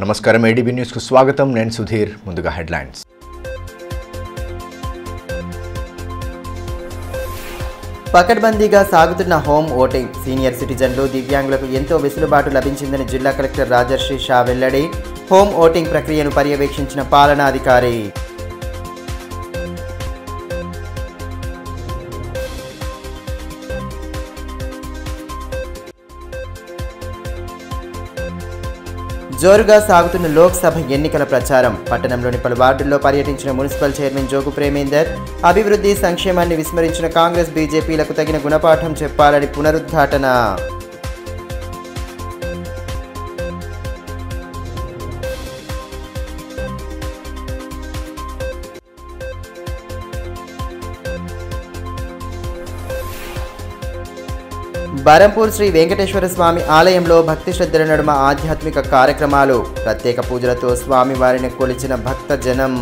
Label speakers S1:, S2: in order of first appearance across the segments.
S1: నమస్కారం ADB news కు స్వాగతం. నేను సుధీర్. ముందుగా హెడ్లైన్స్.
S2: పకడ్బందీగా సాగుతున్న హోమ్ ఓటింగ్. సీనియర్ సిటిజన్లు, దివ్యాంగులకు ఎంతో వెసులుబాటు లభించిందని జిల్లా కలెక్టర్ రాజర్షి షా వెల్లడి. హోమ్ ఓటింగ్ ప్రక్రియను పర్యవేక్షించిన పాలనాధికారి. జోరుగా సాగుతున్న లోక్సభ ఎన్నికల ప్రచారం. పట్టణంలోని పలు వార్డుల్లో పర్యటించిన మున్సిపల్ చైర్మన్ జోగు ప్రేమేందర్. అభివృద్ధి, సంక్షేమాన్ని విస్మరించిన కాంగ్రెస్, బీజేపీలకు తగిన గుణపాఠం చెప్పాలని పునరుద్ఘాటన. బరంపూర్ శ్రీ వెంకటేశ్వర స్వామి ఆలయంలో భక్తి శ్రద్ధల నడుమ ఆధ్యాత్మిక కార్యక్రమాలు. ప్రత్యేక పూజలతో స్వామి వారిని కొలిచిన భక్తజనం.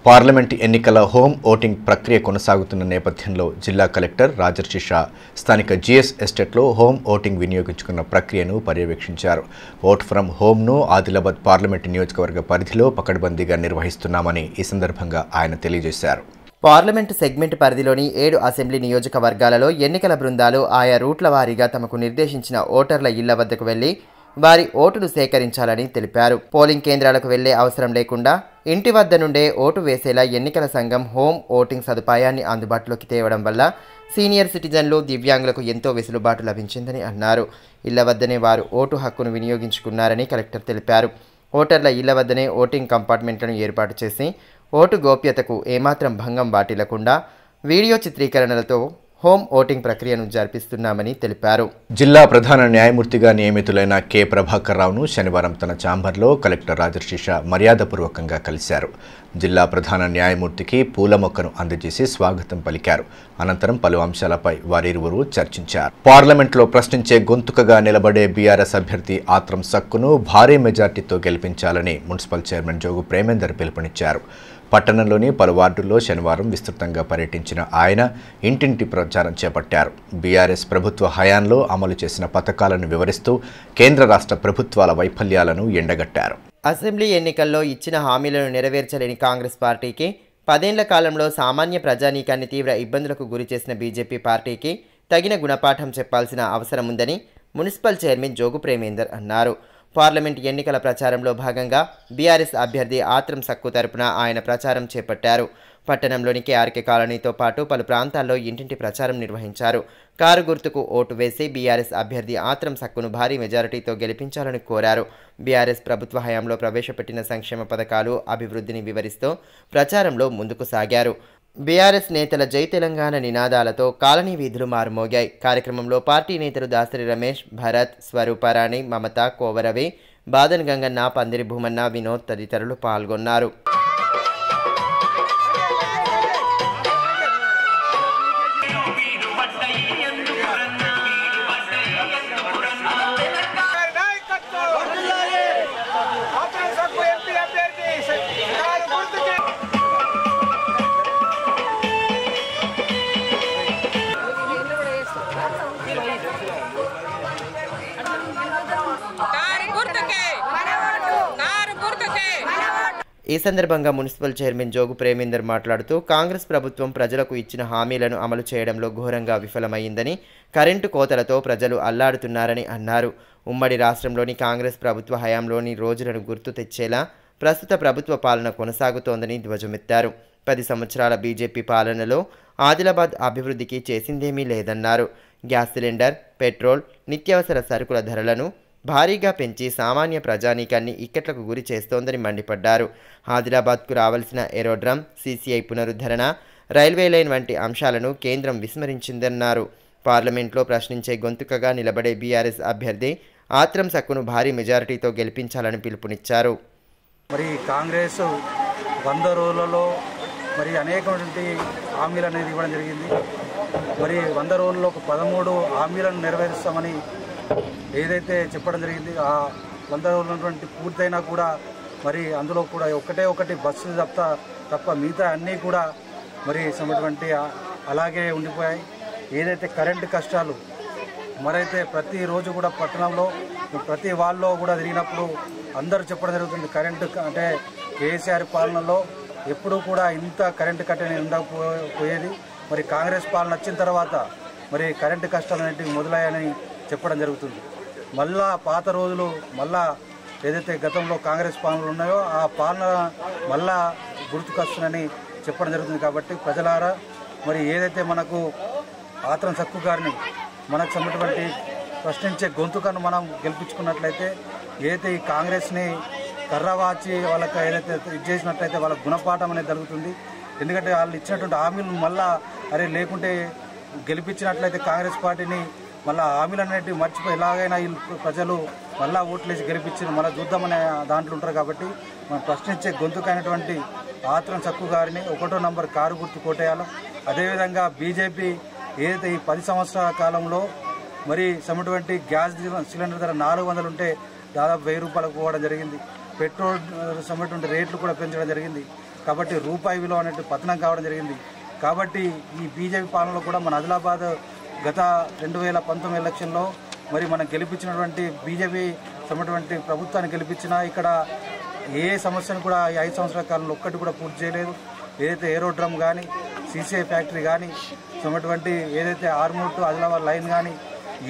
S1: పార్లమెంట్ ఎన్నికల హోమ్ ఓటింగ్ ప్రక్రియ కొనసాగుతున్న నేపథ్యంలో జిల్లా కలెక్టర్ రాజర్షి షా స్థానిక జిఎస్ ఎస్టేట్లో హోమ్ ఓటింగ్ వినియోగించుకున్న ప్రక్రియను పర్యవేక్షించారు. ఓట్ ఫ్రమ్ హోమ్ను ఆదిలాబాద్ పార్లమెంటు నియోజకవర్గ పరిధిలో పకడ్బందీగా నిర్వహిస్తున్నామని ఈ సందర్భంగా ఆయన తెలియజేశారు.
S2: పార్లమెంటు సెగ్మెంట్ పరిధిలోని 7 అసెంబ్లీ నియోజకవర్గాలలో ఎన్నికల బృందాలు ఆయా రూట్ల వారీగా తమకు నిర్దేశించిన ఓటర్ల ఇళ్ల వద్దకు వెళ్లి వారి ఓటును సేకరించాలని తెలిపారు. పోలింగ్ కేంద్రాలకు వెళ్లే అవసరం లేకుండా ఇంటి వద్ద నుండే ఓటు వేసేలా ఎన్నికల సంఘం హోమ్ ఓటింగ్ సదుపాయాన్ని అందుబాటులోకి తేవడం వల్ల సీనియర్ సిటిజన్లు, దివ్యాంగులకు ఎంతో వెసులుబాటు లభించిందని అన్నారు. ఇళ్ల వద్దనే వారు ఓటు హక్కును వినియోగించుకున్నారని కలెక్టర్ తెలిపారు. ఓటర్ల ఇళ్ల వద్దనే ఓటింగ్ కంపార్ట్మెంట్లను ఏర్పాటు చేసి ఓటు గోప్యతకు ఏమాత్రం భంగం వాటిల్లకుండా వీడియో చిత్రీకరణలతో హోమ్ ఓటింగ్ ప్రక్రియను జరిపిస్తున్నామని తెలిపారు.
S1: జిల్లా ప్రధాన న్యాయమూర్తిగా నియమితులైన కె ప్రభాకర్ రావును శనివారం తన ఛాంబర్లో కలెక్టర్ రాజర్షి షా మర్యాదపూర్వకంగా కలిశారు. జిల్లా ప్రధాన న్యాయమూర్తికి పూల మొక్కను అందజేసి స్వాగతం పలికారు. అనంతరం పలు అంశాలపై వారిరువురు చర్చించారు. పార్లమెంట్లో ప్రశ్నించే గొంతుకగా నిలబడే బీఆర్ఎస్ అభ్యర్థి ఆత్రం సక్కును భారీ మెజార్టీతో గెలిపించాలని మున్సిపల్ చైర్మన్ జోగు ప్రేమేందర్ పిలుపునిచ్చారు. పట్టణంలోని పలు వార్డుల్లో శనివారం విస్తృతంగా పర్యటించిన ఆయన ఇంటింటి ప్రచారం చేపట్టారు. బీఆర్ఎస్ ప్రభుత్వ హయాంలో అమలు చేసిన పథకాలను వివరిస్తూ కేంద్ర రాష్ట్ర ప్రభుత్వాల వైఫల్యాలను ఎండగట్టారు.
S2: అసెంబ్లీ ఎన్నికల్లో ఇచ్చిన హామీలను నెరవేర్చలేని కాంగ్రెస్ పార్టీకి, 10 ఏళ్ల కాలంలో సామాన్య ప్రజానీకాన్ని తీవ్ర ఇబ్బందులకు గురిచేసిన బీజేపీ పార్టీకి తగిన గుణపాఠం చెప్పాల్సిన అవసరం ఉందని మున్సిపల్ చైర్మన్ జోగు ప్రేమేందర్ అన్నారు. పార్లమెంట్ ఎన్నికల ప్రచారంలో భాగంగా బీఆర్ఎస్ అభ్యర్థి ఆత్రం సక్కు తరపున ఆయన ప్రచారం చేపట్టారు. పట్టణంలోని కేఆర్కే కాలనీతో పాటు పలు ప్రాంతాల్లో ఇంటింటి ప్రచారం నిర్వహించారు. కారు గుర్తుకు ఓటు వేసి బీఆర్ఎస్ అభ్యర్థి ఆత్రం సక్కును భారీ మెజారిటీతో గెలిపించాలని కోరారు. బీఆర్ఎస్ ప్రభుత్వ హయాంలో ప్రవేశపెట్టిన సంక్షేమ పథకాలు, అభివృద్ధిని వివరిస్తూ ప్రచారంలో ముందుకు సాగారు. బీఆర్ఎస్ నేతల జై తెలంగాణ నినాదాలతో కాలనీ వీధులు మారుమోగాయి. కార్యక్రమంలో పార్టీ నేతలు దాసరి రమేష్, భరత్, స్వరూపారాణి, మమత, కోవరవి, బాదన్ గంగన్న, పందిరి భూమన్న, వినోద్ తదితరులు పాల్గొన్నారు. ఈ సందర్భంగా మున్సిపల్ చైర్మన్ జోగు ప్రేమేందర్ మాట్లాడుతూ కాంగ్రెస్ ప్రభుత్వం ప్రజలకు ఇచ్చిన హామీలను అమలు చేయడంలో ఘోరంగా విఫలమైందని, కరెంటు కోతలతో ప్రజలు అల్లాడుతున్నారని అన్నారు. ఉమ్మడి రాష్ట్రంలోని కాంగ్రెస్ ప్రభుత్వ హయాంలోని రోజులను గుర్తు తెచ్చేలా ప్రస్తుత ప్రభుత్వ పాలన కొనసాగుతోందని ధ్వజమెత్తారు. 10 సంవత్సరాల బీజేపీ పాలనలో ఆదిలాబాద్ అభివృద్ధికి చేసిందేమీ లేదన్నారు. గ్యాస్ సిలిండర్, పెట్రోల్, నిత్యావసర సరుకుల ధరలను భారీగా పెంచి సామాన్య ప్రజానీకాన్ని ఇక్కట్లకు గురి చేస్తోందని మండిపడ్డారు. ఆదిలాబాద్కు రావాల్సిన ఏరోడ్రమ్, సీసీఐ పునరుద్ధరణ, రైల్వే లైన్ వంటి అంశాలను కేంద్రం విస్మరించిందన్నారు. పార్లమెంట్లో ప్రశ్నించే గొంతుకగా నిలబడే బీఆర్ఎస్ అభ్యర్థి ఆత్రం సక్కును భారీ మెజారిటీతో గెలిపించాలని పిలుపునిచ్చారు.
S3: మరి కాంగ్రెస్ 100 రోజులలో మరి అనేకమైనటువంటి హామీలు అనేది ఇవ్వడం జరిగింది. మరి 100 రోజుల్లో 13 హామీలను నెరవేరుస్తామని ఏదైతే చెప్పడం జరిగింది, ఆ 100 రోజులు ఉన్నటువంటి పూర్తయినా కూడా మరి అందులో కూడా ఒకటి బస్సు తప్ప మిగతా అన్నీ కూడా మరి సమైనటువంటి అలాగే ఉండిపోయాయి. ఏదైతే కరెంటు కష్టాలు మరైతే ప్రతిరోజు కూడా పట్టణంలో ప్రతి వాళ్ళలో కూడా తిరిగినప్పుడు అందరూ చెప్పడం జరుగుతుంది. కరెంటు అంటే కేసీఆర్ పాలనలో ఎప్పుడూ కూడా ఇంత కరెంటు కట్టని ఉండకపోయేది. మరి కాంగ్రెస్ పాలన వచ్చిన తర్వాత మరి కరెంటు కష్టాలు అనేటివి మొదలయ్యాయని చెప్పడం జరుగుతుంది. మళ్ళా పాత రోజులు మళ్ళా ఏదైతే గతంలో కాంగ్రెస్ పాలనలు ఉన్నాయో ఆ పాలన మళ్ళా గుర్తుకొస్తుందని చెప్పడం జరుగుతుంది. కాబట్టి ప్రజలారా మరి ఏదైతే మనకు ఆత్రం సక్కు గారిని మనకు సమ్మటువంటి ప్రశ్నించే గొంతుకను మనం గెలిపించుకున్నట్లయితే ఏదైతే ఈ కాంగ్రెస్ని కర్రవాచి వాళ్ళకి ఏదైతే ఇది చేసినట్లయితే వాళ్ళకి గుణపాఠం అనేది జరుగుతుంది. ఎందుకంటే వాళ్ళు ఇచ్చినటువంటి హామీలు మళ్ళా అరే లేకుంటే గెలిపించినట్లయితే కాంగ్రెస్ పార్టీని మళ్ళీ హామీలు అనేటివి మర్చిపోయి ఎలాగైనా ఈ ప్రజలు మళ్ళీ ఓట్లేసి గెలిపించి మళ్ళీ చూద్దామనే దాంట్లో ఉంటారు. కాబట్టి మనం ప్రశ్నించే గొంతుకైనటువంటి ఆత్రం సక్కు గారిని 1వ నంబర్ కారు గుర్తు కోటేయాలి. అదేవిధంగా బీజేపీ ఏదైతే ఈ 10 సంవత్సరాల కాలంలో మరి సమ్మటువంటి గ్యాస్ సిలిండర్ ధర 400 ఉంటే దాదాపు 1000 రూపాయలకు పోవడం జరిగింది. పెట్రోల్ సమ్మటువంటి రేట్లు కూడా పెంచడం జరిగింది. కాబట్టి రూపాయి విలువ అనేది పతనం కావడం జరిగింది. కాబట్టి ఈ బీజేపీ పాలనలో కూడా మన ఆదిలాబాద్ గత 2019 ఎలక్షన్లో మరి మనం గెలిపించినటువంటి బీజేపీ సమ్మటువంటి ప్రభుత్వాన్ని గెలిపించినా ఇక్కడ ఏ సమస్యను కూడా ఈ 5 సంవత్సరాల కాలంలో ఒక్కటి కూడా పూర్తి చేయలేదు. ఏదైతే ఏరోడ్రమ్ కానీ సీసీఐ ఫ్యాక్టరీ కానీ సమ్మటువంటి ఏదైతే ఆర్మూర్ టు ఆదిలాబాద్ లైన్ కానీ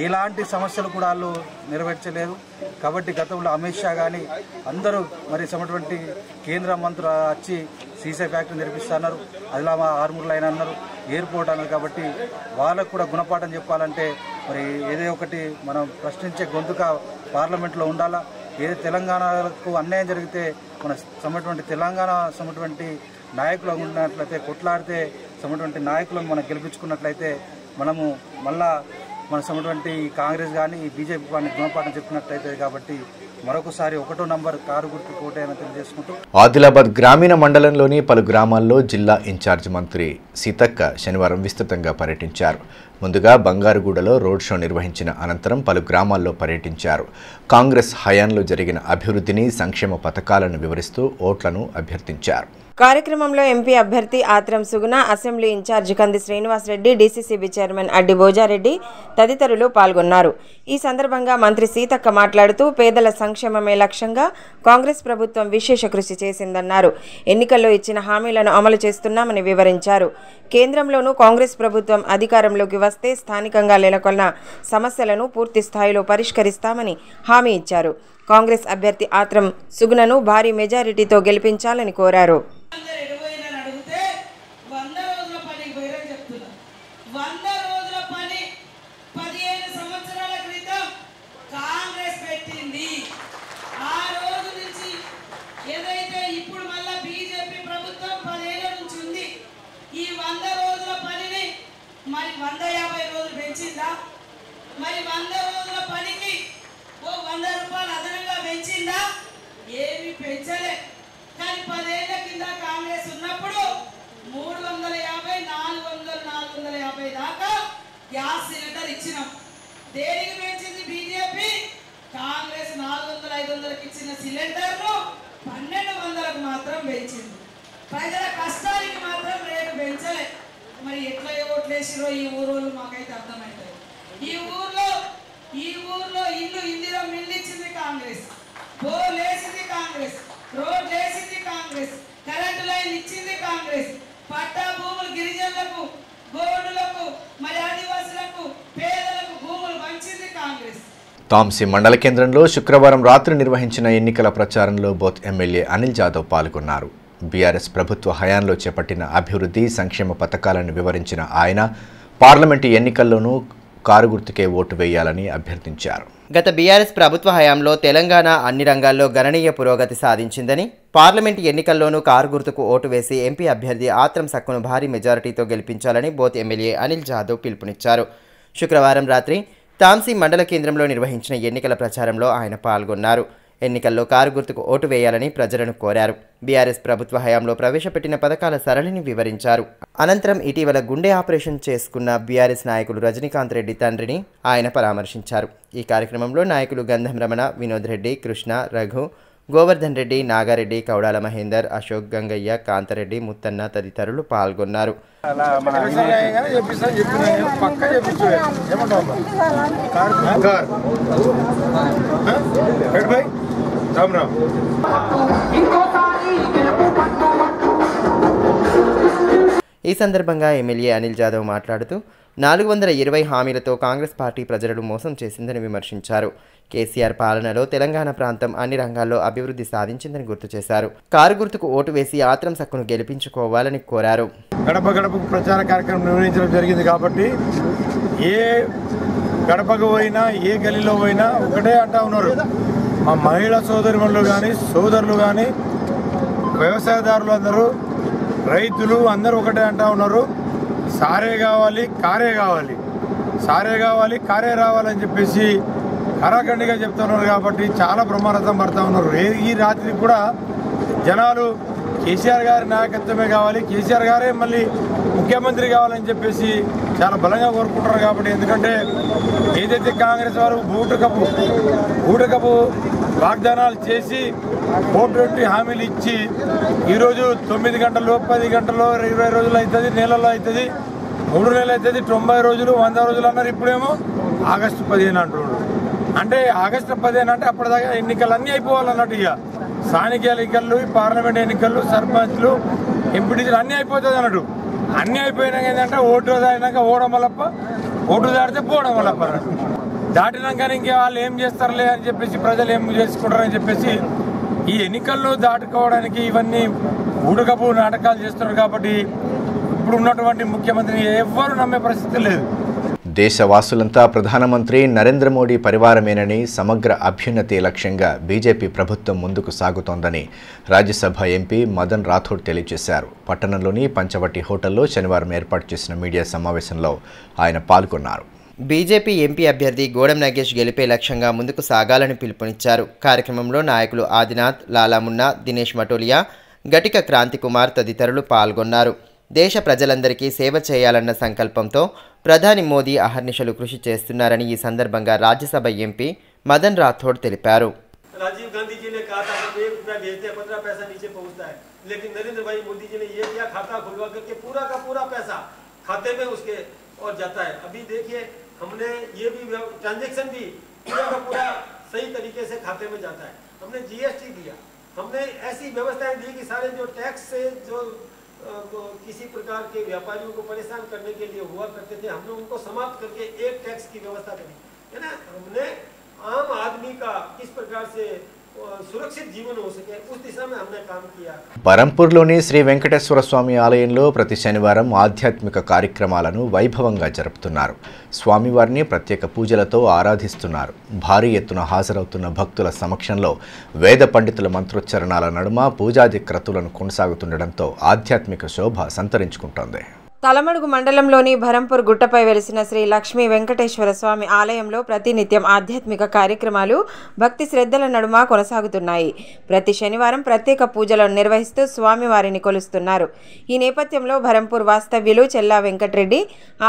S3: ఎలాంటి సమస్యలు కూడా వాళ్ళు నెరవేర్చలేదు. కాబట్టి గతంలో అమిత్ షా కానీ అందరూ మరి సమ్మటువంటి కేంద్ర మంత్రులు వచ్చి సీసీఐ ఫ్యాక్టరీ నిర్మిస్తున్నారు, ఆదిలాబాద్ ఆర్మూర్ లైన్ అన్నారు, ఎయిర్పోర్ట్ అన్నారు. కాబట్టి వాళ్ళకు కూడా గుణపాఠం చెప్పాలంటే మరి ఏదో ఒకటి మనం ప్రశ్నించే గొంతుక పార్లమెంట్లో ఉండాలా. ఏదో తెలంగాణకు అన్యాయం జరిగితే మన సమ్మటువంటి తెలంగాణ సమ్మటువంటి నాయకులు ఉన్నట్లయితే కొట్లాడితే సమ్మటువంటి నాయకులను మనం గెలిపించుకున్నట్లయితే మనము మళ్ళా మన సమ్మటువంటి కాంగ్రెస్ కానీ ఈ బీజేపీ కానీ గుణపాఠం చెప్పినట్లయితే కాబట్టి మరొకసారి 1వ నంబర్ కారు గుర్తు కోటేయని తెలియజేసుకుంటూ
S1: ఆదిలాబాద్ గ్రామీణ మండలంలోని పలు గ్రామాల్లో జిల్లా ఇన్ఛార్జ్ మంత్రి సీతక్క శనివారం విస్తృతంగా పర్యటించారు. ముందుగా బంగారుగూడలో రోడ్ షో నిర్వహించిన అనంతరం పలు గ్రామాల్లో పర్యటించారు. కాంగ్రెస్ హయాంలో జరిగిన అభివృద్ధిని, సంక్షేమ పథకాలను వివరిస్తూ ఓట్లను అభ్యర్థించారు.
S4: కార్యక్రమంలో ఎంపీ అభ్యర్థి ఆత్రం సుగుణ, అసెంబ్లీ ఇన్ఛార్జి కంది శ్రీనివాసరెడ్డి, డీసీసీబీ చైర్మన్ అడ్డి భోజారెడ్డి తదితరులు పాల్గొన్నారు. ఈ సందర్భంగా మంత్రి సీతక్క మాట్లాడుతూ పేదల సంక్షేమమే లక్ష్యంగా కాంగ్రెస్ ప్రభుత్వం విశేష కృషి చేసిందన్నారు. ఎన్నికల్లో ఇచ్చిన హామీలను అమలు చేస్తున్నామని వివరించారు. కేంద్రంలోనూ కాంగ్రెస్ ప్రభుత్వం అధికారంలోకి వస్తే స్థానికంగా నెలకొన్న సమస్యలను పూర్తి స్థాయిలో పరిష్కరిస్తామని హామీ ఇచ్చారు. కాంగ్రెస్ అభ్యర్థి ఆత్రం సుగుణను భారీ మెజారిటీతో గెలిపించాలని కోరారు.
S5: మరి 150 రోజులు పెంచిందా? మరి 100 రోజుల పనికి 100 రూపాయలు అదనంగా పెంచిందా? ఏమి పెంచలే. కానీ 10 ఏళ్ల కింద కాంగ్రెస్ ఉన్నప్పుడు 350, 400, 450 దాకా గ్యాస్ సిలిండర్ ఇచ్చినాం. దేనికి పెంచింది బీజేపీ? కాంగ్రెస్ 400, 500కి ఇచ్చిన సిలిండర్ను 1200కు మాత్రం పెంచింది. ప్రజల కష్టానికి మాత్రం రేటు పెంచలే. మరి ఎట్లా ఓట్లేసిరో ఈ ఊరోళ్ళు మాకైతే అర్థమవుతుంది. ఈ ఊర్లో ఇల్లు ఇందిరా మిల్లు ఇచ్చింది కాంగ్రెస్, బోర్లు వేసింది కాంగ్రెస్, రోడ్లు వేసింది కాంగ్రెస్, కరెంటు లైన్ ఇచ్చింది కాంగ్రెస్, పట్టా భూములు గిరిజనులకు, గోడులకు, మరి ఆదివాసులకు, పేదలకు భూములు పంచింది కాంగ్రెస్.
S1: తాంసీ మండల కేంద్రంలో శుక్రవారం రాత్రి నిర్వహించిన ఎన్నికల ప్రచారంలో బోత్ ఎమ్మెల్యే అనిల్ జాదవ్ పాల్గొన్నారు. బీఆర్ఎస్ ప్రభుత్వ హయాంలో చేపట్టిన అభివృద్ధి, సంక్షేమ పథకాలను వివరించిన ఆయన పార్లమెంటు ఎన్నికల్లోనూ కారు గుర్తుకే ఓటు వేయాలని అభ్యర్థించారు.
S2: గత బీఆర్ఎస్ ప్రభుత్వ హయాంలో తెలంగాణ అన్ని రంగాల్లో గణనీయ పురోగతి సాధించిందని, పార్లమెంటు ఎన్నికల్లోనూ కారు గుర్తుకు ఓటు వేసి ఎంపీ అభ్యర్థి ఆత్రం సక్కును భారీ మెజారిటీతో గెలిపించాలని బోత్ ఎమ్మెల్యే అనిల్ జాదవ్ పిలుపునిచ్చారు. శుక్రవారం రాత్రి తాంసీ మండల కేంద్రంలో నిర్వహించిన ఎన్నికల ప్రచారంలో ఆయన పాల్గొన్నారు. ఎన్నికల్లో కారు గుర్తుకు ఓటు వేయాలని ప్రజలను కోరారు. బీఆర్ఎస్ ప్రభుత్వ హయాంలో ప్రవేశపెట్టిన పథకాల సరళిని వివరించారు. అనంతరం ఇటీవల గుండె ఆపరేషన్ చేసుకున్న బీఆర్ఎస్ నాయకులు రజనీకాంత్ రెడ్డి తండ్రిని ఆయన పరామర్శించారు. ఈ కార్యక్రమంలో నాయకులు గంధం రమణ, వినోద్ రెడ్డి, కృష్ణ, రఘు, గోవర్ధన్ రెడ్డి, నాగారెడ్డి, కౌడాల మహేందర్, అశోక్, గంగయ్య, కాంతారెడ్డి, ముత్తన్న తదితరులు పాల్గొన్నారు. ఈ సందర్భంగా ఎమ్మెల్యే అనిల్ జాదవ్ మాట్లాడుతూ 420 హామీలతో కాంగ్రెస్ పార్టీ ప్రజలను మోసం చేసిందని విమర్శించారు. కేసీఆర్ పాలనలో తెలంగాణ ప్రాంతం అన్ని రంగాల్లో అభివృద్ధి సాధించిందని గుర్తు చేశారు. కారు గుర్తుకు ఓటు వేసి ఆత్రం సక్కును గెలిపించుకోవాలని కోరారు.
S6: గడప గడపకు ప్రచార కార్యక్రమం నిర్వహించడం జరిగింది కాబట్టి ఏ గడపకు పోయినా ఏ గలీలో పోయినా ఒకటే అంటా ఉన్నారు. మా మహిళా సోదరులు కానీ సోదరులు కానీ వ్యవసాయదారులు అందరూ రైతులు అందరూ ఒకటే అంటా ఉన్నారు. సారే కావాలి, కారే కావాలి, సారే కావాలి, కారే రావాలని చెప్పేసి కరాఖండిగా చెప్తున్నారు. కాబట్టి చాలా బ్రహ్మరథం పడుతూ ఉన్నారు. ఈ రాత్రి కూడా జనాలు కేసీఆర్ గారి నాయకత్వమే కావాలి, కేసీఆర్ గారే మళ్ళీ ముఖ్యమంత్రి కావాలని చెప్పేసి చాలా బలంగా కోరుకుంటున్నారు. కాబట్టి ఎందుకంటే ఏదైతే కాంగ్రెస్ వారు బూటకపు వాగ్దానాలు చేసి కోటి హామీలు ఇచ్చి ఈరోజు 9 గంటల్లో 10 గంటల్లో 20 రోజులు అవుతుంది, నెలలో అవుతుంది, 3 నెలలు అవుతుంది, 90 రోజులు 100 రోజులు అన్నారు. ఇప్పుడేమో ఆగస్టు 15 అంటున్నారు. అంటే ఆగస్టు 15 అంటే అప్పటిదాకా ఎన్నికలు అన్నీ అయిపోవాలన్నట్టు. ఇక స్థానిక ఎన్నికలు, పార్లమెంట్ ఎన్నికలు, సర్పంచ్లు, ఎంపీటీసీలు అన్నీ అయిపోతుంది అన్నట్టు. అన్నీ అయిపోయినాక ఏంటంటే ఓటు దాటినాక ఓడం వల్లప్ప, ఓటు దాటితే పోవడం వల్లప్ప అన్నట్టు. దాటినాక ఇంకే వాళ్ళు ఏం చేస్తారులే అని చెప్పేసి ప్రజలు ఏం చేసుకుంటారని చెప్పేసి ఈ ఎన్నికల్లో దాటుకోవడానికి ఇవన్నీ ఊడకపు నాటకాలు చేస్తున్నారు. కాబట్టి ఇప్పుడు ఉన్నటువంటి ముఖ్యమంత్రిని ఎవ్వరూ నమ్మే పరిస్థితి లేదు.
S1: దేశవాసులంతా ప్రధానమంత్రి నరేంద్ర మోడీ పరివారమేనని, సమగ్ర అభ్యున్నతి లక్ష్యంగా బీజేపీ ప్రభుత్వం ముందుకు సాగుతోందని రాజ్యసభ ఎంపీ మదన్ రాథోడ్ తెలియజేశారు. పట్టణంలోని పంచవటి హోటల్లో శనివారం ఏర్పాటు చేసిన మీడియా సమావేశంలో ఆయన పాల్గొన్నారు.
S2: బీజేపీ ఎంపీ అభ్యర్థి గోడం నాగేష్ గెలిపే లక్ష్యంగా ముందుకు సాగాలని పిలుపునిచ్చారు. కార్యక్రమంలో నాయకులు ఆదినాథ్, లాలామున్నా, దినేష్ మటోలియా, గటిక క్రాంతికుమార్ తదితరులు పాల్గొన్నారు. దేశ ప్రజలందరికీ సేవ చేయాలన్న సంకల్పంతో ప్రధాని మోదీ అహర్నిశలు కృషి చేస్తున్నారని ఈ సందర్భంగా రాజ్యసభ ఎంపీ మదన్ రాథోడ్ తెలిపారు.
S7: राजीव गांधी जी ने कहा था कि 1 रुपया भेजते हैं 15 पैसा नीचे पहुंचता है, लेकिन नरेंद्र भाई मोदी जी ने ये किया, खाता खुलवा करके पूरा का पूरा पैसा खाते में उसके और जाता है. अभी देखिए हमने ये भी ट्रांजैक्शन भी पूरा का पूरा सही तरीके से खाते में जाता है. हमने जीएसटी दिया, हमने ऐसी व्यवस्थाएं दी कि सारे जो टैक्स से जो किसी प्रकार के व्यापारियों को परेशान करने के लिए हुआ करते थे, हमने उनको समाप्त करके एक टैक्स की व्यवस्था करी है ना. हमने आम आदमी का किस प्रकार से సురక్షిత జీవనం हो सके उस दिशा में हमने काम किया.
S1: బరంపూర్లోని శ్రీ వెంకటేశ్వర స్వామి ఆలయంలో ప్రతి శనివారం ఆధ్యాత్మిక కార్యక్రమాలను వైభవంగా జరుపుతున్నారు. స్వామివారిని ప్రత్యేక పూజలతో ఆరాధిస్తున్నారు. భారీ ఎత్తున హాజరవుతున్న భక్తుల సమక్షంలో వేద పండితుల మంత్రోచ్చరణాల నడుమ పూజాది క్రతువులను కొనసాగుతుండటంతో ఆధ్యాత్మిక శోభ సంతరించుకుంటోంది.
S4: తలమడుగు మండలంలోని భరంపూర్ గుట్టపై వెలిసిన శ్రీ లక్ష్మీ వెంకటేశ్వర స్వామి ఆలయంలో ప్రతినిత్యం ఆధ్యాత్మిక కార్యక్రమాలు భక్తి శ్రద్ధల నడుమ కొనసాగుతున్నాయి. ప్రతి శనివారం ప్రత్యేక పూజలను నిర్వహిస్తూ స్వామివారిని కొలుస్తున్నారు. ఈ నేపథ్యంలో భరంపూర్ వాస్తవ్యులు చెల్లా వెంకటరెడ్డి,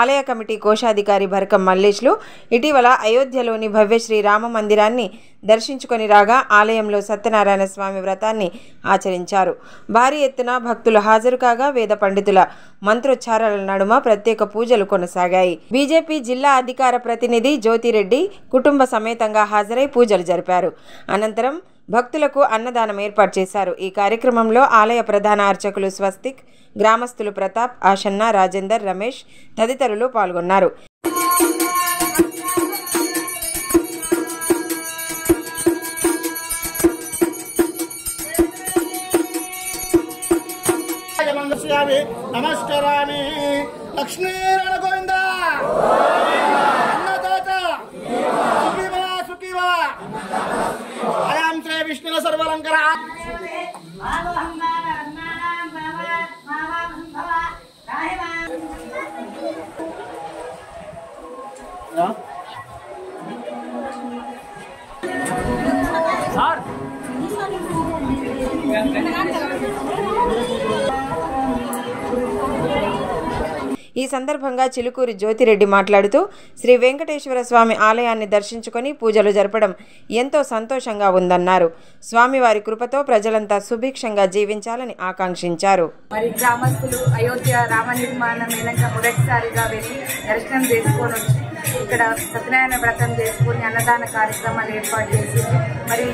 S4: ఆలయ కమిటీ కోశాధికారి భరకం మల్లేష్లు ఇటీవల అయోధ్యలోని భవ్యశ్రీ రామ మందిరాన్ని దర్శించుకొని రాగా ఆలయంలో సత్యనారాయణ స్వామి వ్రతాన్ని ఆచరించారు. భారీ ఎత్తున భక్తులు హాజరు కాగా వేద పండితుల మంత్రోచ్చారాల నడుమ ప్రత్యేక పూజలు కొనసాగాయి. బీజేపీ జిల్లా అధికార ప్రతినిధి జ్యోతిరెడ్డి కుటుంబ సమేతంగా హాజరై పూజలు జరిపారు. అనంతరం భక్తులకు అన్నదానం ఏర్పాటు చేశారు. ఈ కార్యక్రమంలో ఆలయ ప్రధాన అర్చకులు స్వస్తిక్, గ్రామస్తులు ప్రతాప్, ఆషన్న, రాజేందర్, రమేష్ తదితరులు పాల్గొన్నారు.
S8: నమస్కారామి లక్ష్మీ గోవింద అన్నదాత సుఖీభవ ఆయాం శ్రీ విష్ణుల సర్వలంకర.
S4: ఈ సందర్భంగా చిలుకూరి జ్యోతిరెడ్డి మాట్లాడుతూ శ్రీ వెంకటేశ్వర స్వామి ఆలయాన్ని దర్శించుకొని పూజలు జరపడం ఎంతో సంతోషంగా ఉందన్నారు. స్వామివారి కృపతో ప్రజలంతా సుభిక్షంగా జీవించాలని ఆకాంక్షించారు.
S9: మరి గ్రామస్తులు అయోధ్య రామ నిర్మాణం అయినాక మొదటిసారిగా వెళ్ళి దర్శనం చేసుకొని వచ్చి ఇక్కడ సత్యనారాయణ వ్రతం చేసుకుని అన్నదాన కార్యక్రమాలు ఏర్పాటు చేసి మరి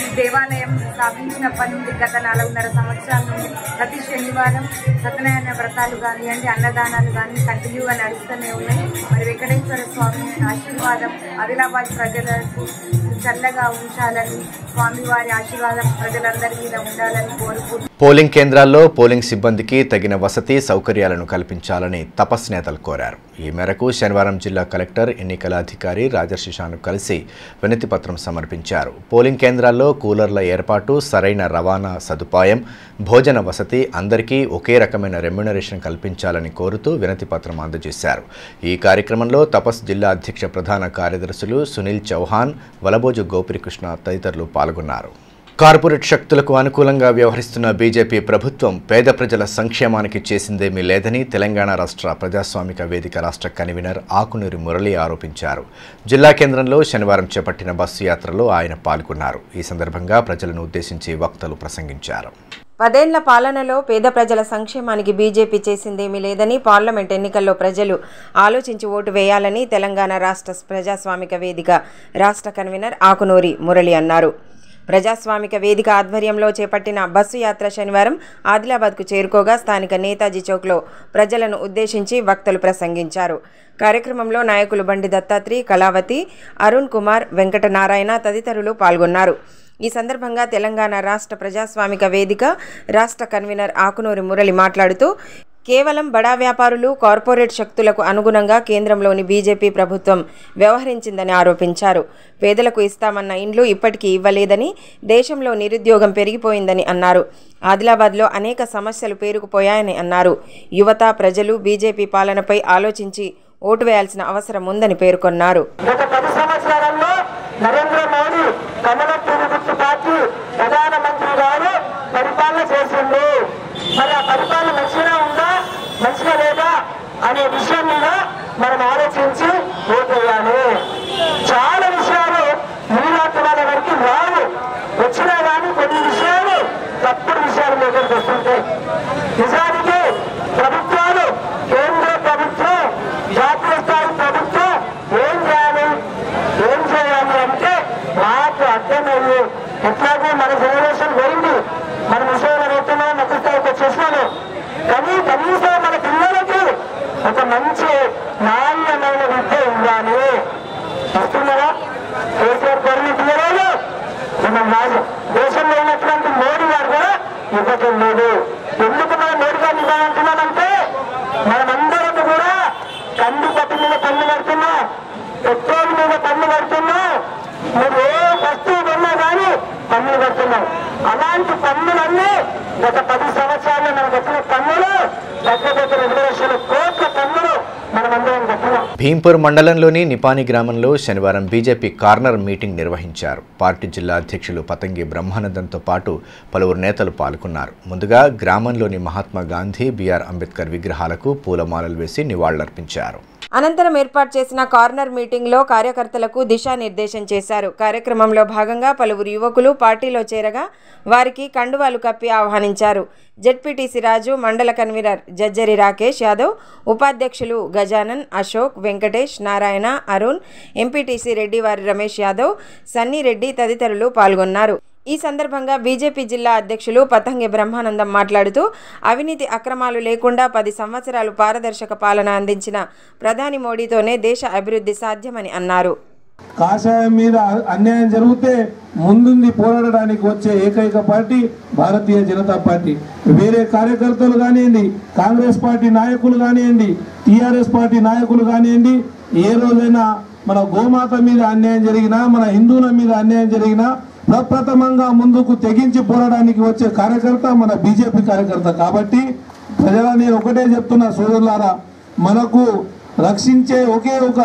S9: ఈ దేవాలయం స్థాపించినప్పటి నుండి గత 4.5 సంవత్సరాల నుండి ప్రతి శనివారం సత్యనారాయణ వ్రతాలు కానివ్వండి అన్నదానాలు కానీ కంటిన్యూగా నడుస్తూనే ఉన్నాయి. మరి వెంకటేశ్వర స్వామి ఆశీర్వాదం ఆదిలాబాద్ ప్రజలకు చల్లగా ఉంచాలని స్వామివారి ఆశీర్వాదం ప్రజలందరి మీద ఉండాలని కోరుకుంటున్నాను.
S1: పోలింగ్ కేంద్రాల్లో పోలింగ్ సిబ్బందికి తగిన వసతి సౌకర్యాలను కల్పించాలని తపస్ నేతలు కోరారు. ఈ మేరకు శనివారం జిల్లా కలెక్టర్ ఎన్నికల అధికారి రాజర్షిషాను కలిసి వినతి పత్రం సమర్పించారు. పోలింగ్ కేంద్రాల్లో కూలర్ల ఏర్పాటు, సరైన రవాణా సదుపాయం, భోజన వసతి, అందరికీ ఒకే రకమైన రెమ్యునరేషన్ కల్పించాలని కోరుతూ వినతి పత్రం అందజేశారు. ఈ కార్యక్రమంలో తపస్ జిల్లా అధ్యక్ష ప్రధాన కార్యదర్శులు సునీల్ చౌహాన్, వలబోజు గోపికృష్ణ తదితరులు పాల్గొన్నారు. కార్పొరేట్ శక్తులకు అనుకూలంగా వ్యవహరిస్తున్న బీజేపీ ప్రభుత్వం పేద ప్రజల సంక్షేమానికి చేసిందేమీ లేదని తెలంగాణ రాష్ట్ర ప్రజాస్వామిక వేదిక రాష్ట్ర కన్వీనర్ ఆకునూరి మురళి ఆరోపించారు. జిల్లా కేంద్రంలో శనివారం చేపట్టిన బస్సు యాత్రలో ఆయన పాల్గొన్నారు. ఈ సందర్భంగా ప్రజలను ఉద్దేశించి వక్తలు ప్రసంగించారు.
S4: 10 ఏళ్ల పాలనలో పేద ప్రజల సంక్షేమానికి బీజేపీ చేసిందేమీ లేదని, పార్లమెంట్ ఎన్నికల్లో ప్రజలు ఆలోచించి ఓటు వేయాలని తెలంగాణ రాష్ట్ర ప్రజాస్వామిక వేదిక రాష్ట్ర కన్వీనర్ ఆకునూరి మురళి అన్నారు. ప్రజాస్వామిక వేదిక ఆధ్వర్యంలో చేపట్టిన బస్సు యాత్ర శనివారం ఆదిలాబాద్కు చేరుకోగా స్థానిక నేతాజీ చౌక్లో ప్రజలను ఉద్దేశించి వక్తలు ప్రసంగించారు. కార్యక్రమంలో నాయకులు బండి దత్తాత్రి, కళావతి, అరుణ్ కుమార్, వెంకటనారాయణ తదితరులు పాల్గొన్నారు. ఈ సందర్భంగా తెలంగాణ రాష్ట్ర ప్రజాస్వామిక వేదిక రాష్ట్ర కన్వీనర్ ఆకునూరి మురళి మాట్లాడుతూ కేవలం బడా వ్యాపారులు, కార్పొరేట్ శక్తులకు అనుగుణంగా కేంద్రంలోని బీజేపీ ప్రభుత్వం వ్యవహరించిందని ఆరోపించారు. పేదలకు ఇస్తామన్న ఇండ్లు ఇప్పటికీ ఇవ్వలేదని, దేశంలో నిరుద్యోగం పెరిగిపోయిందని అన్నారు. ఆదిలాబాద్లో అనేక సమస్యలు పేరుకుపోయాయని అన్నారు. యువత, ప్రజలు బీజేపీ పాలనపై ఆలోచించి ఓటు వేయాల్సిన అవసరం ఉందని పేర్కొన్నారు.
S8: గత 10 సంవత్సరాల్లో నరేంద్ర మోడీ కమలం పువ్వు పార్టీ ప్రధానమంత్రి గారు పరిపాలన చేసింది. మరి ఆ పరిపాలన మంచిగా ఉందా, మంచిగా లేదా అనే విషయం మీద మనం ఆలోచించి ఓటు వేయాలి. చాలా విషయాలు నీలాంటి వరకు రావు, వచ్చినా కానీ కొన్ని విషయాలు తప్పుడు విషయాలు దగ్గరికి వస్తుంటాయి. నిజానికి ప్రభుత్వాలు, కేంద్ర ప్రభుత్వం, జాతీయ స్థాయి ప్రభుత్వం ఏం చేయాలి అంటే మాకు అర్థమయ్యి ఎట్లాగో మన జనరేషన్ పోయింది, మన విషయంలో రైతులు మొక్క స్థాయికి వచ్చేసినాము. కానీ కనీసం మన పిల్లలకి ఒక మంచి నాణ్యమైన విద్య ఇవ్వాలి. వస్తున్నారా? కేసీఆర్ గవర్నమెంట్ ఇవ్వలేదు, మనం రాదు. దేశంలో ఉన్నటువంటి మోడీ గారు కూడా ఇవ్వటం లేదు. ఎందుకు మనం మోడీ గారిని ఇవ్వాలంటున్నామంటే మనమందరం కూడా కందిపట్టు మీద పన్ను కడుతున్నాం, పెట్రోల్ మీద పన్ను కడుతున్నాం, మీరు ఏ వస్తువు కొన్నా కానీ పన్నులు కడుతున్నాం. అలాంటి పన్నులన్నీ గత 10 సంవత్సరాల్లో మనకు వచ్చిన పన్నులు దగ్గర 2 లక్షల కోట్ల పన్నులు మనమందరం కట్టినాం.
S1: భీంపూర్ మండలంలోని నిపాని గ్రామంలో శనివారం బీజేపీ కార్నర్ మీటింగ్ నిర్వహించారు. పార్టీ జిల్లా అధ్యక్షులు పతంగి బ్రహ్మానందంతో పాటు పలువురు నేతలు పాల్గొన్నారు. ముందుగా గ్రామంలోని మహాత్మా గాంధీ, బిఆర్ అంబేద్కర్ విగ్రహాలకు పూలమాలలు వేసి నివాళులర్పించారు.
S4: అనంతరం ఏర్పాటు చేసిన కార్నర్ మీటింగ్లో కార్యకర్తలకు దిశానిర్దేశం చేశారు. కార్యక్రమంలో భాగంగా పలువురు యువకులు పార్టీలో చేరగా వారికి కండువాలు కప్పి ఆహ్వానించారు. జెడ్పీటీసీ రాజు, మండల కన్వీనర్ జజ్జరి రాకేష్ యాదవ్, ఉపాధ్యక్షులు గజానన్, అశోక్, వెంకటేష్, నారాయణ, అరుణ్, ఎంపీటీసీ రెడ్డివారి రమేష్ యాదవ్, సన్నీ రెడ్డి తదితరులు పాల్గొన్నారు. ఈ సందర్భంగా బీజేపీ జిల్లా అధ్యక్షులు పతంగి బ్రహ్మానందం మాట్లాడుతూ అవినీతి అక్రమాలు లేకుండా 10 సంవత్సరాలు పారదర్శక పాలన అందించిన ప్రధాని మోడీతోనే దేశ అభివృద్ధి సాధ్యమని అన్నారు.
S10: కాషాయం మీద అన్యాయం జరిగితే ముందుంది పోరాడడానికి వచ్చే ఏకైక పార్టీ భారతీయ జనతా పార్టీ. వేరే కార్యకర్తలు కానివ్వండి, కాంగ్రెస్ పార్టీ నాయకులు కానివ్వండి, టీఆర్ఎస్ పార్టీ నాయకులు కానివ్వండి, ఏ రోజైనా మన గోమాత మీద అన్యాయం జరిగినా, మన హిందువుల మీద అన్యాయం జరిగినా ప్రప్రథమంగా ముందుకు తెగించి పోరాడానికి వచ్చే కార్యకర్త మన బీజేపీ కార్యకర్త. కాబట్టి ప్రజల నేను ఒకటే చెప్తున్నా సోదరులారా, మనకు రక్షించే ఒకే ఒక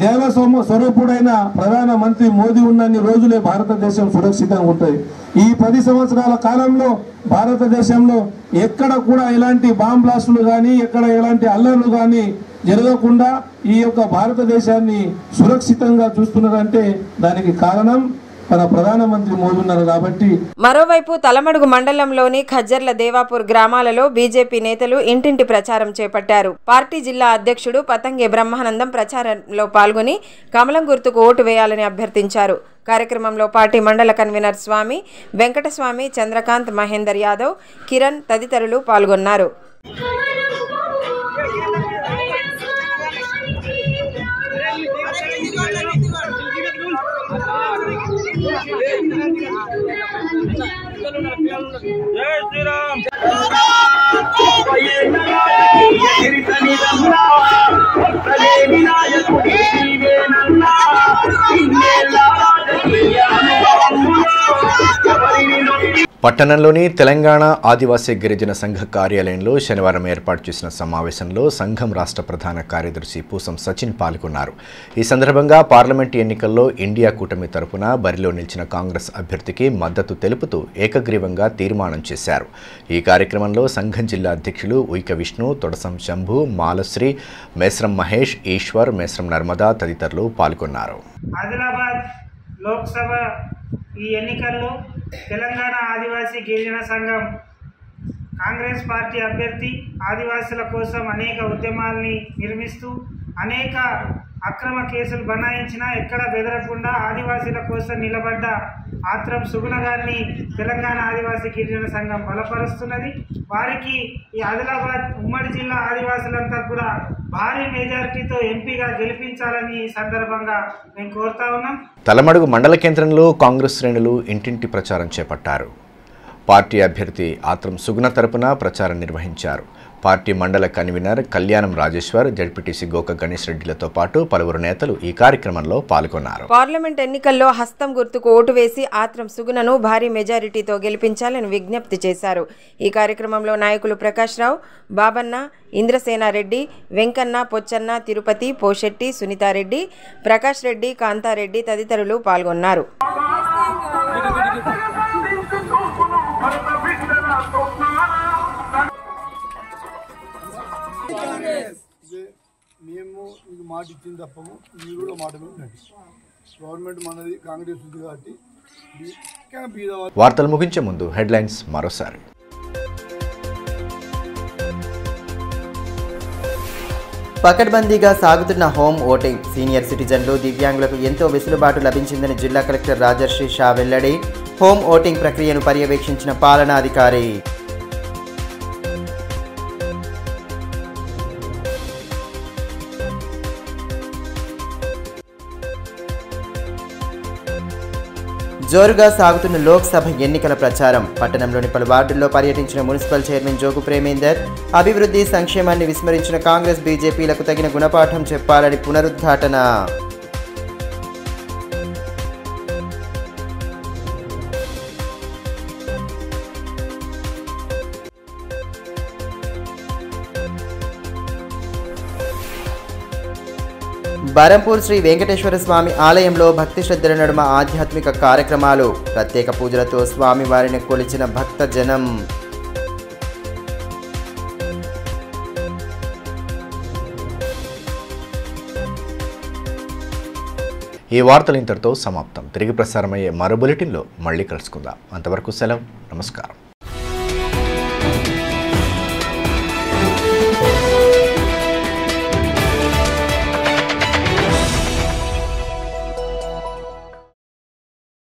S10: దేవ స్వరూపుడైన ప్రధానమంత్రి మోదీ ఉన్నన్ని రోజులే భారతదేశం సురక్షితంగా ఉంటుంది. ఈ 10 సంవత్సరాల కాలంలో భారతదేశంలో ఎక్కడ కూడా ఎలాంటి బాంబ్ బ్లాస్టులు కానీ ఎక్కడ ఎలాంటి అల్లర్లు కానీ జరగకుండా ఈ యొక్క భారతదేశాన్ని సురక్షితంగా చూస్తున్నారంటే దానికి కారణం మన ప్రధానమంత్రి మోదీ ఉన్నారు కాబట్టి.
S4: మరోవైపు తలమడుగు మండలంలోని ఖజ్జర్ల దేవాపూర్ గ్రామాలలో బీజేపీ నేతలు ఇంటింటి ప్రచారం చేపట్టారు. పార్టీ జిల్లా అధ్యక్షుడు పతంగే బ్రహ్మానందం ప్రచారంలో పాల్గొని కమలం గుర్తుకు ఓటు వేయాలని అభ్యర్థించారు. కార్యక్రమంలో పార్టీ మండల కన్వీనర్ స్వామి, వెంకటస్వామి, చంద్రకాంత్, మహేందర్ యాదవ్, కిరణ్ తదితరులు పాల్గొన్నారు.
S8: జై శ్రీరామ్.
S1: పట్టణంలోని తెలంగాణ ఆదివాసీ గిరిజన సంఘ కార్యాలయంలో శనివారం ఏర్పాటు చేసిన సమావేశంలో సంఘం రాష్ట్ర ప్రధాన కార్యదర్శి పూసం సచిన్ పాల్గొన్నారు. ఈ సందర్భంగా పార్లమెంటు ఎన్నికల్లో ఇండియా కూటమి తరపున బరిలో నిలిచిన కాంగ్రెస్ అభ్యర్థికి మద్దతు తెలుపుతూ ఏకగ్రీవంగా తీర్మానం చేశారు. ఈ కార్యక్రమంలో సంఘం జిల్లా అధ్యక్షులు ఉయిక విష్ణు, తొడసం శంభు, మాలశ్రీ, మేస్రం మహేష్, ఈశ్వర్, మేస్రం నర్మదా తదితరులు పాల్గొన్నారు.
S11: ఆదిలాబాద్ లోక్సభ ఈ ఎన్నికల్లో తెలంగాణ ఆదివాసీ గిరిజన సంఘం కాంగ్రెస్ పార్టీ అభ్యర్థి ఆదివాసుల కోసం అనేక ఉద్యమాల్ని నిర్మిస్తూ అనేక అక్రమ కేసులు బనాయించినా ఎక్కడ బెదరకుండా ఆదివాసీల కోసం నిలబడ్డ ఆత్రం సుగుణ గారిని తెలంగాణ ఆదివాసీ గిరిజన సంఘం బలపరుస్తున్నది. వారికి ఈ ఆదిలాబాద్ ఉమ్మడి జిల్లా ఆదివాసులంతా కూడా భారీ మెజారిటీతో ఎంపీగా గెలిపించాలని ఈ సందర్భంగా మేము కోరుతా ఉన్నాం.
S1: తలమడుగు మండల కేంద్రంలో కాంగ్రెస్ శ్రేణులు ఇంటింటి ప్రచారం చేపట్టారు. పార్టీ అభ్యర్థి ఆత్రం సుగుణ తరపున ప్రచారం నిర్వహించారు. పార్టీ మండల కన్వీనర్ కళ్యాణం రాజేశ్వర్, జడ్పీటీసీ గోక గణేష్ రెడ్డిలతో పాటు పలువురు నేతలు ఈ కార్యక్రమంలో పాల్గొన్నారు.
S4: పార్లమెంట్ ఎన్నికల్లో హస్తం గుర్తుకు ఓటు వేసి ఆత్రం సుగుణను భారీ మెజారిటీతో గెలిపించాలని విజ్ఞప్తి చేశారు. ఈ కార్యక్రమంలో నాయకులు ప్రకాష్ రావు, బాబన్న, ఇంద్రసేనారెడ్డి, వెంకన్న, పొచ్చన్న, తిరుపతి, పోషెట్టి, సునీతారెడ్డి, ప్రకాష్ రెడ్డి, కాంతారెడ్డి తదితరులు పాల్గొన్నారు.
S12: మేము మీకు మాట ఇచ్చింది తప్పము, మీరు కూడా మాట ఉండండి. గవర్నమెంట్ మనది కాంగ్రెస్ ఉంది కాబట్టి.
S1: వార్తలు ముగించే ముందు హెడ్లైన్స్ మరోసారి.
S2: పకడ్బందీగా సాగుతున్న హోమ్ ఓటింగ్. సీనియర్ సిటిజన్లు, దివ్యాంగులకు ఎంతో వెసులుబాటు లభించిందని జిల్లా కలెక్టర్ రాజర్షి షా వెల్లడి. హోమ్ ఓటింగ్ ప్రక్రియను పర్యవేక్షించిన పాలనాధికారి. జోరుగా సాగుతున్న లోక్సభ ఎన్నికల ప్రచారం. పట్టణంలోని పలు వార్డుల్లో పర్యటించిన మున్సిపల్ చైర్మన్ జోగు ప్రేమేందర్. అభివృద్ధి, సంక్షేమాన్ని విస్మరించిన కాంగ్రెస్, బీజేపీలకు తగిన గుణపాఠం చెప్పాలని పునరుద్ఘాటన. బరంపూర్ శ్రీ వెంకటేశ్వర స్వామి ఆలయంలో భక్తి శ్రద్ధల నడుమ ఆధ్యాత్మిక కార్యక్రమాలు. ప్రత్యేక పూజలతో స్వామివారిని కొలిచిన భక్తజనం.
S1: ఈ వార్తలు ఇంతటితో సమాప్తం. తిరిగి ప్రసారమయ్యే మరో బులెటిన్లో మళ్ళీ కలుసుకుందాం. అంతవరకు సెలవు. నమస్కారం.